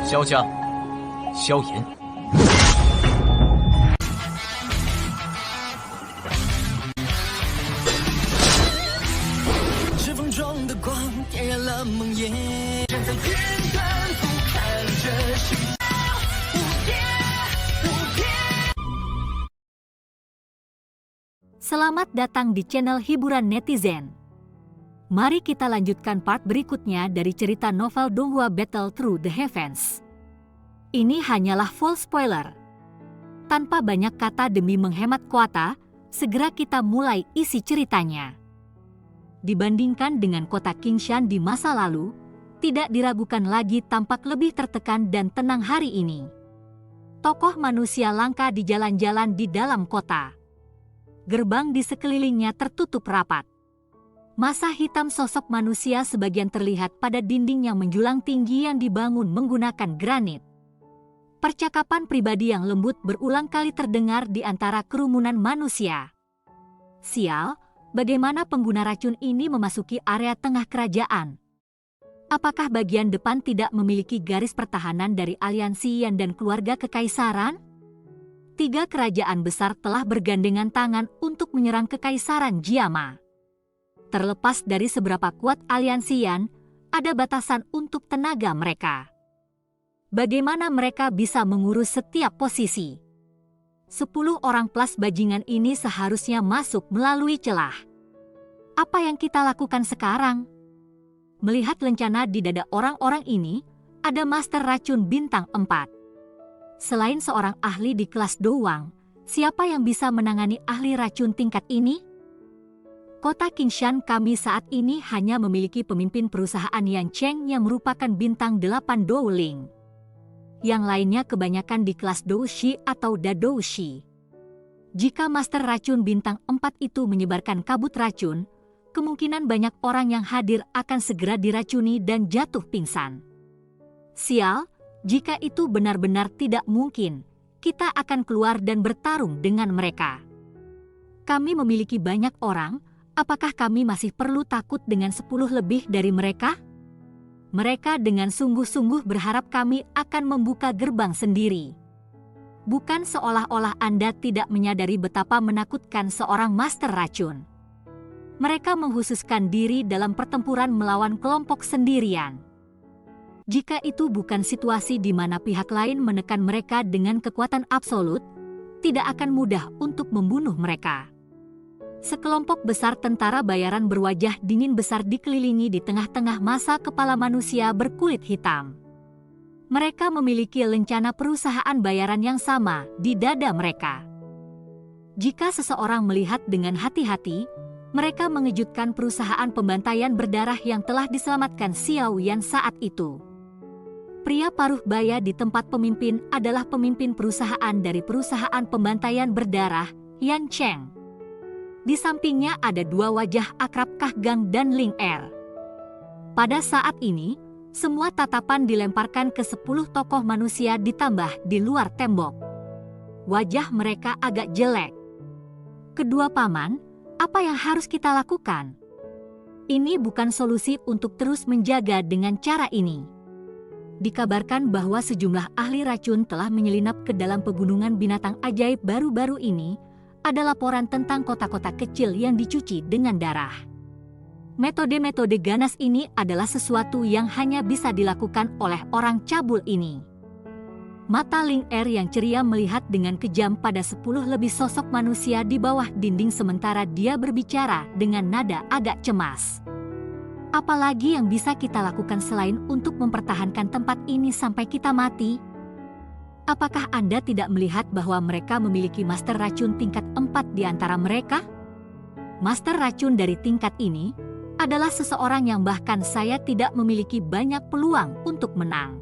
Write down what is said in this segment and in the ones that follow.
萧家、萧炎。指缝中的光点燃了梦魇，站在天端俯瞰着世界无边无边。 Selamat datang di channel hiburan netizen. Mari kita lanjutkan part berikutnya dari cerita novel Donghua Battle Through the Heavens. Ini hanyalah full spoiler. Tanpa banyak kata demi menghemat kuota, segera kita mulai isi ceritanya. Dibandingkan dengan kota Qingshan di masa lalu, tidak diragukan lagi tampak lebih tertekan dan tenang hari ini. Tokoh manusia langka di jalan-jalan di dalam kota. Gerbang di sekelilingnya tertutup rapat. Masa hitam sosok manusia sebagian terlihat pada dinding yang menjulang tinggi yang dibangun menggunakan granit. Percakapan pribadi yang lembut berulang kali terdengar di antara kerumunan manusia. Sial, bagaimana pengguna racun ini memasuki area tengah kerajaan? Apakah bagian depan tidak memiliki garis pertahanan dari aliansi Yan dan keluarga kekaisaran? 3 kerajaan besar telah bergandengan tangan untuk menyerang kekaisaran Jiama. Terlepas dari seberapa kuat aliansi Yan, ada batasan untuk tenaga mereka. Bagaimana mereka bisa mengurus setiap posisi? 10 orang plus bajingan ini seharusnya masuk melalui celah. Apa yang kita lakukan sekarang? Melihat lencana di dada orang-orang ini, ada Master Racun Bintang 4. Selain seorang ahli di kelas doang, siapa yang bisa menangani ahli racun tingkat ini? Kota Qingshan kami saat ini hanya memiliki pemimpin perusahaan Yan Cheng yang merupakan bintang 8 Douling. Yang lainnya kebanyakan di kelas Doushi atau Dadoushi. Jika Master Racun Bintang 4 itu menyebarkan kabut racun, kemungkinan banyak orang yang hadir akan segera diracuni dan jatuh pingsan. Sial, jika itu benar-benar tidak mungkin, kita akan keluar dan bertarung dengan mereka. Kami memiliki banyak orang, apakah kami masih perlu takut dengan 10 lebih dari mereka? Mereka dengan sungguh-sungguh berharap kami akan membuka gerbang sendiri. Bukan seolah-olah Anda tidak menyadari betapa menakutkan seorang master racun. Mereka menghususkan diri dalam pertempuran melawan kelompok sendirian. Jika itu bukan situasi di mana pihak lain menekan mereka dengan kekuatan absolut, tidak akan mudah untuk membunuh mereka. Sekelompok besar tentara bayaran berwajah dingin besar dikelilingi di tengah-tengah masa kepala manusia berkulit hitam. Mereka memiliki lencana perusahaan bayaran yang sama di dada mereka. Jika seseorang melihat dengan hati-hati, mereka mengejutkan perusahaan pembantaian berdarah yang telah diselamatkan Xiao Yan saat itu. Pria paruh baya di tempat pemimpin adalah pemimpin perusahaan dari perusahaan pembantaian berdarah, Yan Cheng. Di sampingnya ada 2 wajah akrab Kah Gang dan Ling Er. Pada saat ini, semua tatapan dilemparkan ke 10 tokoh manusia ditambah di luar tembok. Wajah mereka agak jelek. Kedua paman, apa yang harus kita lakukan? Ini bukan solusi untuk terus menjaga dengan cara ini. Dikabarkan bahwa sejumlah ahli racun telah menyelinap ke dalam pegunungan binatang ajaib baru-baru ini. Ada laporan tentang kota-kota kecil yang dicuci dengan darah. Metode-metode ganas ini adalah sesuatu yang hanya bisa dilakukan oleh orang cabul ini. Mata Ling Er yang ceria melihat dengan kejam pada 10 lebih sosok manusia di bawah dinding sementara dia berbicara dengan nada agak cemas. Apalagi yang bisa kita lakukan selain untuk mempertahankan tempat ini sampai kita mati? Apakah Anda tidak melihat bahwa mereka memiliki master racun tingkat 4 di antara mereka? Master racun dari tingkat ini adalah seseorang yang bahkan saya tidak memiliki banyak peluang untuk menang.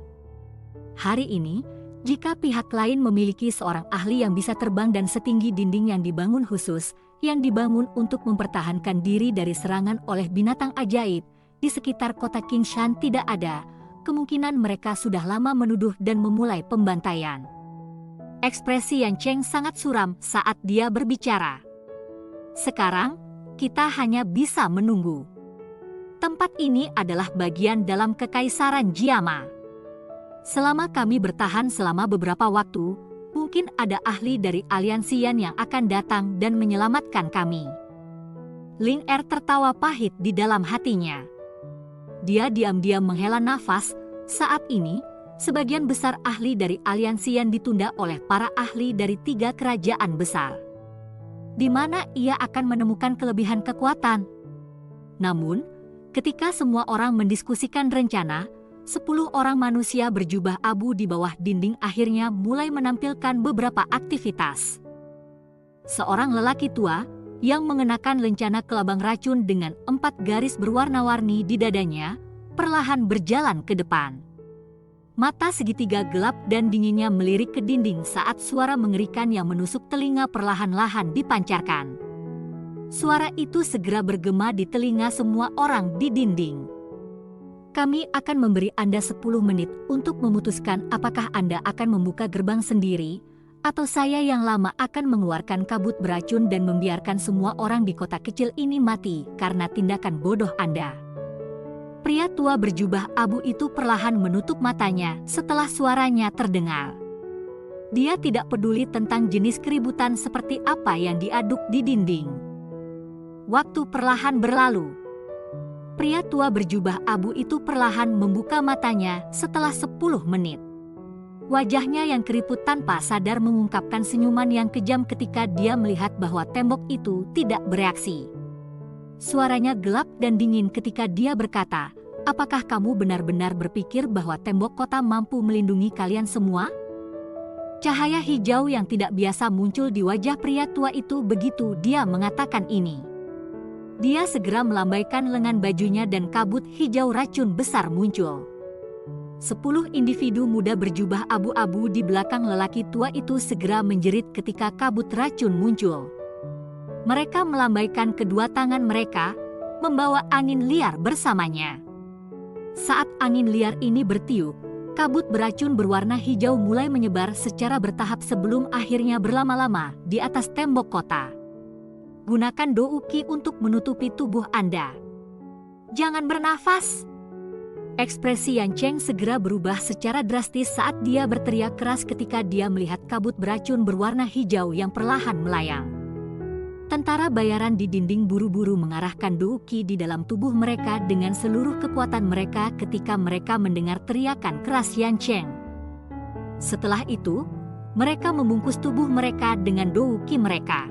Hari ini, jika pihak lain memiliki seorang ahli yang bisa terbang dan setinggi dinding yang dibangun khusus, yang dibangun untuk mempertahankan diri dari serangan oleh binatang ajaib, di sekitar kota Qingshan tidak ada, kemungkinan mereka sudah lama menuduh dan memulai pembantaian. Ekspresi Yan Cheng sangat suram saat dia berbicara. Sekarang, kita hanya bisa menunggu. Tempat ini adalah bagian dalam kekaisaran Jiama. Selama kami bertahan selama beberapa waktu, mungkin ada ahli dari aliansi Yan yang akan datang dan menyelamatkan kami. Ling Er tertawa pahit di dalam hatinya. Dia diam-diam menghela nafas. Saat ini, sebagian besar ahli dari aliansi Yan ditunda oleh para ahli dari 3 kerajaan besar, di mana ia akan menemukan kelebihan kekuatan. Namun, ketika semua orang mendiskusikan rencana, 10 orang manusia berjubah abu di bawah dinding akhirnya mulai menampilkan beberapa aktivitas. Seorang lelaki tua yang mengenakan lencana kelabang racun dengan 4 garis berwarna-warni di dadanya, perlahan berjalan ke depan. Mata segitiga gelap dan dinginnya melirik ke dinding saat suara mengerikan yang menusuk telinga perlahan-lahan dipancarkan. Suara itu segera bergema di telinga semua orang di dinding. Kami akan memberi Anda 10 menit untuk memutuskan apakah Anda akan membuka gerbang sendiri, atau saya yang lama akan mengeluarkan kabut beracun dan membiarkan semua orang di kota kecil ini mati karena tindakan bodoh Anda. Pria tua berjubah abu itu perlahan menutup matanya setelah suaranya terdengar. Dia tidak peduli tentang jenis keributan seperti apa yang diaduk di dinding. Waktu perlahan berlalu. Pria tua berjubah abu itu perlahan membuka matanya setelah 10 menit. Wajahnya yang keriput tanpa sadar mengungkapkan senyuman yang kejam ketika dia melihat bahwa tembok itu tidak bereaksi. Suaranya gelap dan dingin ketika dia berkata, "Apakah kamu benar-benar berpikir bahwa tembok kota mampu melindungi kalian semua?" Cahaya hijau yang tidak biasa muncul di wajah pria tua itu begitu dia mengatakan ini. Dia segera melambaikan lengan bajunya dan kabut hijau racun besar muncul. 10 individu muda berjubah abu-abu di belakang lelaki tua itu segera menjerit ketika kabut racun muncul. Mereka melambaikan kedua tangan mereka, membawa angin liar bersamanya. Saat angin liar ini bertiup, kabut beracun berwarna hijau mulai menyebar secara bertahap sebelum akhirnya berlama-lama di atas tembok kota. Gunakan douki untuk menutupi tubuh Anda. Jangan bernafas. Ekspresi Yan Cheng segera berubah secara drastis saat dia berteriak keras ketika dia melihat kabut beracun berwarna hijau yang perlahan melayang. Tentara bayaran di dinding buru-buru mengarahkan douki di dalam tubuh mereka dengan seluruh kekuatan mereka ketika mereka mendengar teriakan keras Yan Cheng. Setelah itu, mereka membungkus tubuh mereka dengan douki mereka.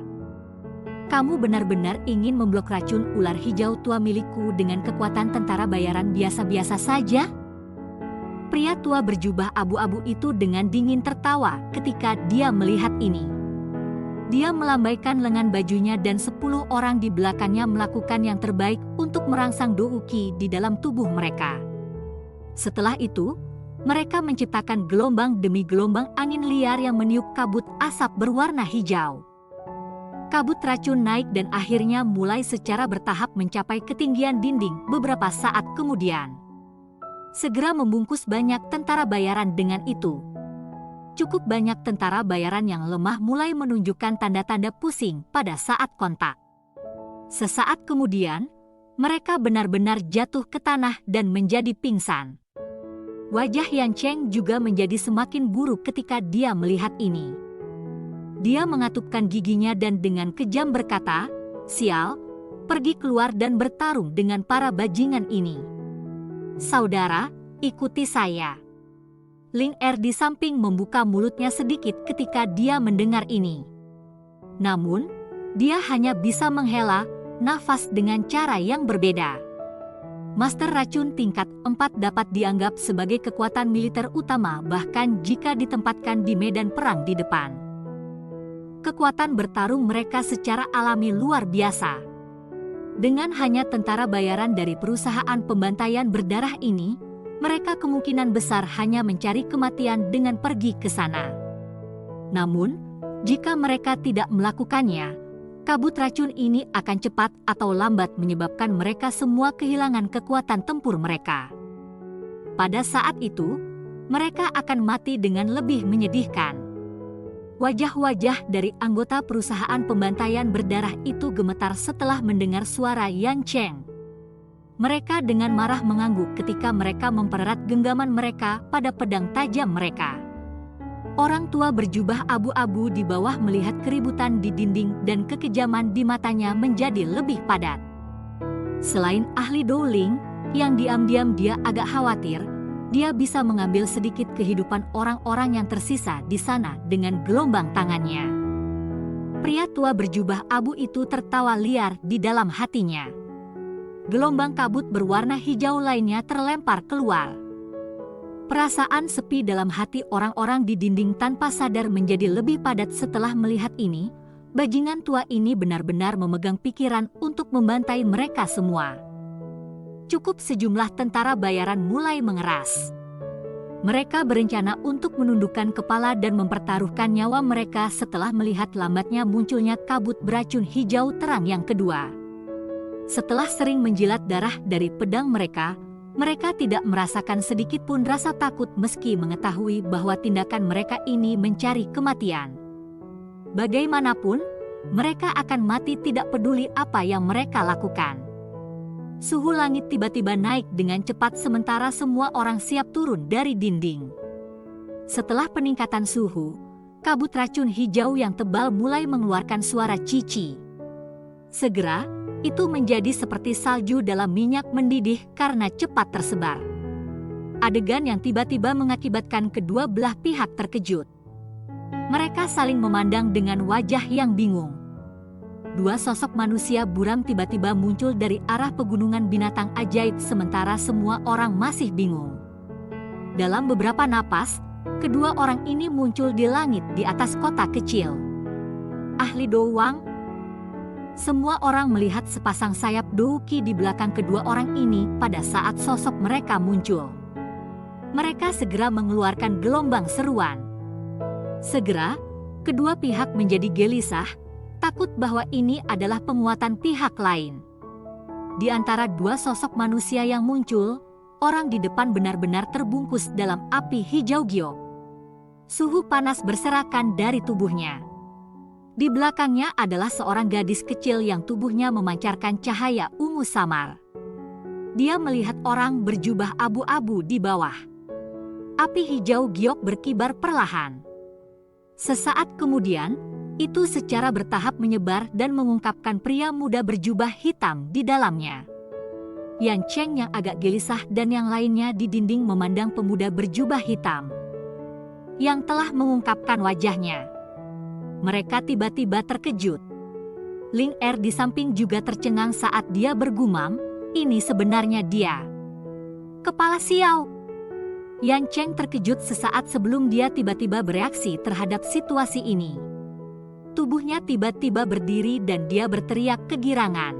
Kamu benar-benar ingin memblok racun ular hijau tua milikku dengan kekuatan tentara bayaran biasa-biasa saja? Pria tua berjubah abu-abu itu dengan dingin tertawa ketika dia melihat ini. Dia melambaikan lengan bajunya dan 10 orang di belakangnya melakukan yang terbaik untuk merangsang douki di dalam tubuh mereka. Setelah itu, mereka menciptakan gelombang demi gelombang angin liar yang meniup kabut asap berwarna hijau. Kabut racun naik dan akhirnya mulai secara bertahap mencapai ketinggian dinding beberapa saat kemudian. Segera membungkus banyak tentara bayaran dengan itu. Cukup banyak tentara bayaran yang lemah mulai menunjukkan tanda-tanda pusing pada saat kontak. Sesaat kemudian, mereka benar-benar jatuh ke tanah dan menjadi pingsan. Wajah Yan Cheng juga menjadi semakin buruk ketika dia melihat ini. Dia mengatupkan giginya dan dengan kejam berkata, "Sial, pergi keluar dan bertarung dengan para bajingan ini. Saudara, ikuti saya." Ling Er di samping membuka mulutnya sedikit ketika dia mendengar ini. Namun, dia hanya bisa menghela nafas dengan cara yang berbeda. Master racun tingkat 4 dapat dianggap sebagai kekuatan militer utama bahkan jika ditempatkan di medan perang di depan. Kekuatan bertarung mereka secara alami luar biasa. Dengan hanya tentara bayaran dari perusahaan pembantaian berdarah ini, mereka kemungkinan besar hanya mencari kematian dengan pergi ke sana. Namun, jika mereka tidak melakukannya, kabut racun ini akan cepat atau lambat menyebabkan mereka semua kehilangan kekuatan tempur mereka. Pada saat itu, mereka akan mati dengan lebih menyedihkan. Wajah-wajah dari anggota perusahaan pembantaian berdarah itu gemetar setelah mendengar suara Yan Cheng. Mereka dengan marah mengangguk ketika mereka mempererat genggaman mereka pada pedang tajam mereka. Orang tua berjubah abu-abu di bawah melihat keributan di dinding dan kekejaman di matanya menjadi lebih padat. Selain ahli Dowling, yang diam-diam dia agak khawatir, dia bisa mengambil sedikit kehidupan orang-orang yang tersisa di sana dengan gelombang tangannya. Pria tua berjubah abu itu tertawa liar di dalam hatinya. Gelombang kabut berwarna hijau lainnya terlempar keluar. Perasaan sepi dalam hati orang-orang di dinding tanpa sadar menjadi lebih padat setelah melihat ini. Bajingan tua ini benar-benar memegang pikiran untuk membantai mereka semua. Cukup sejumlah tentara bayaran mulai mengeras. Mereka berencana untuk menundukkan kepala dan mempertaruhkan nyawa mereka setelah melihat lambatnya munculnya kabut beracun hijau terang yang kedua. Setelah sering menjilat darah dari pedang mereka tidak merasakan sedikit pun rasa takut meski mengetahui bahwa tindakan mereka ini mencari kematian. Bagaimanapun, mereka akan mati tidak peduli apa yang mereka lakukan. Suhu langit tiba-tiba naik dengan cepat sementara semua orang siap turun dari dinding. Setelah peningkatan suhu, kabut racun hijau yang tebal mulai mengeluarkan suara cici. Segera, itu menjadi seperti salju dalam minyak mendidih karena cepat tersebar. Adegan yang tiba-tiba mengakibatkan kedua belah pihak terkejut. Mereka saling memandang dengan wajah yang bingung. Dua sosok manusia buram tiba-tiba muncul dari arah pegunungan binatang ajaib sementara semua orang masih bingung. Dalam beberapa napas, kedua orang ini muncul di langit di atas kota kecil. Ahli Dowang. Semua orang melihat sepasang sayap Douki di belakang kedua orang ini pada saat sosok mereka muncul. Mereka segera mengeluarkan gelombang seruan. Segera, kedua pihak menjadi gelisah, takut bahwa ini adalah penguatan pihak lain. Di antara dua sosok manusia yang muncul, orang di depan benar-benar terbungkus dalam api hijau giok. Suhu panas berserakan dari tubuhnya. Di belakangnya adalah seorang gadis kecil yang tubuhnya memancarkan cahaya ungu samar. Dia melihat orang berjubah abu-abu di bawah. Api hijau giok berkibar perlahan. Sesaat kemudian, itu secara bertahap menyebar dan mengungkapkan pria muda berjubah hitam di dalamnya. Yan Cheng yang agak gelisah dan yang lainnya di dinding memandang pemuda berjubah hitam yang telah mengungkapkan wajahnya. Mereka tiba-tiba terkejut. Ling Er di samping juga tercengang saat dia bergumam, ini sebenarnya dia. Kepala Xiao. Yan Cheng terkejut sesaat sebelum dia tiba-tiba bereaksi terhadap situasi ini. Tubuhnya tiba-tiba berdiri dan dia berteriak kegirangan.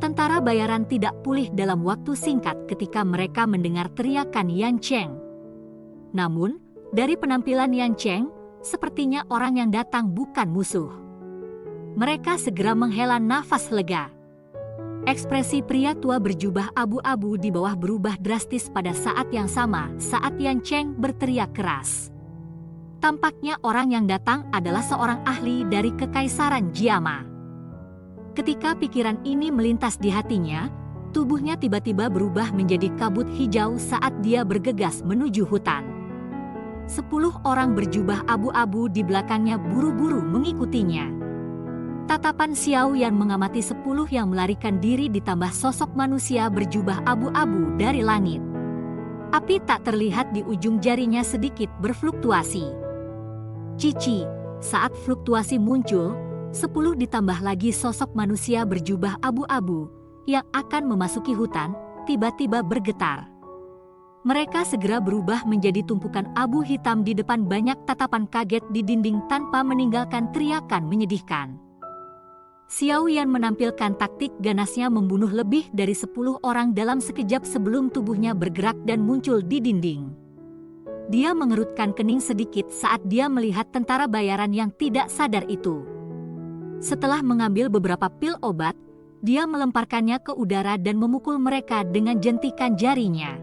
Tentara bayaran tidak pulih dalam waktu singkat ketika mereka mendengar teriakan Yan Cheng. Namun, dari penampilan Yan Cheng, sepertinya orang yang datang bukan musuh. Mereka segera menghela nafas lega. Ekspresi pria tua berjubah abu-abu di bawah berubah drastis pada saat yang sama saat Yan Cheng berteriak keras. Tampaknya orang yang datang adalah seorang ahli dari Kekaisaran Jiama. Ketika pikiran ini melintas di hatinya, tubuhnya tiba-tiba berubah menjadi kabut hijau saat dia bergegas menuju hutan. 10 orang berjubah abu-abu di belakangnya buru-buru mengikutinya. Tatapan Xiao Yan mengamati 10 yang melarikan diri ditambah sosok manusia berjubah abu-abu dari langit. Api tak terlihat di ujung jarinya sedikit berfluktuasi. Cici, saat fluktuasi muncul, 10 ditambah lagi sosok manusia berjubah abu-abu yang akan memasuki hutan, tiba-tiba bergetar. Mereka segera berubah menjadi tumpukan abu hitam di depan banyak tatapan kaget di dinding tanpa meninggalkan teriakan menyedihkan. Xiao Yan menampilkan taktik ganasnya membunuh lebih dari 10 orang dalam sekejap sebelum tubuhnya bergerak dan muncul di dinding. Dia mengerutkan kening sedikit saat dia melihat tentara bayaran yang tidak sadar itu. Setelah mengambil beberapa pil obat, dia melemparkannya ke udara dan memukul mereka dengan jentikan jarinya.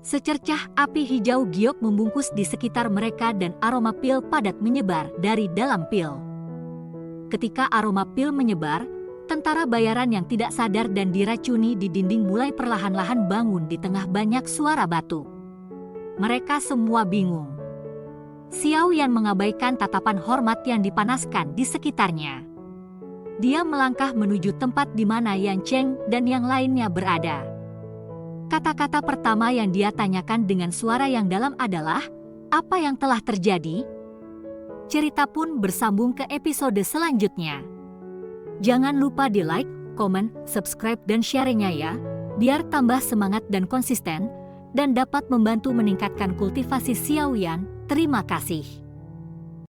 Secercah api hijau giok membungkus di sekitar mereka dan aroma pil padat menyebar dari dalam pil. Ketika aroma pil menyebar, Tentara bayaran yang tidak sadar dan diracuni di dinding mulai perlahan-lahan bangun di tengah banyak suara batu. Mereka semua bingung. Xiao Yan mengabaikan tatapan hormat yang dipanaskan di sekitarnya. Dia melangkah menuju tempat di mana Yan Cheng dan yang lainnya berada. Kata-kata pertama yang dia tanyakan dengan suara yang dalam adalah, "Apa yang telah terjadi?" Cerita pun bersambung ke episode selanjutnya. Jangan lupa di like, komen, subscribe, dan sharingnya ya, biar tambah semangat dan konsisten, dan dapat membantu meningkatkan kultivasi Xiao Yan. Terima kasih.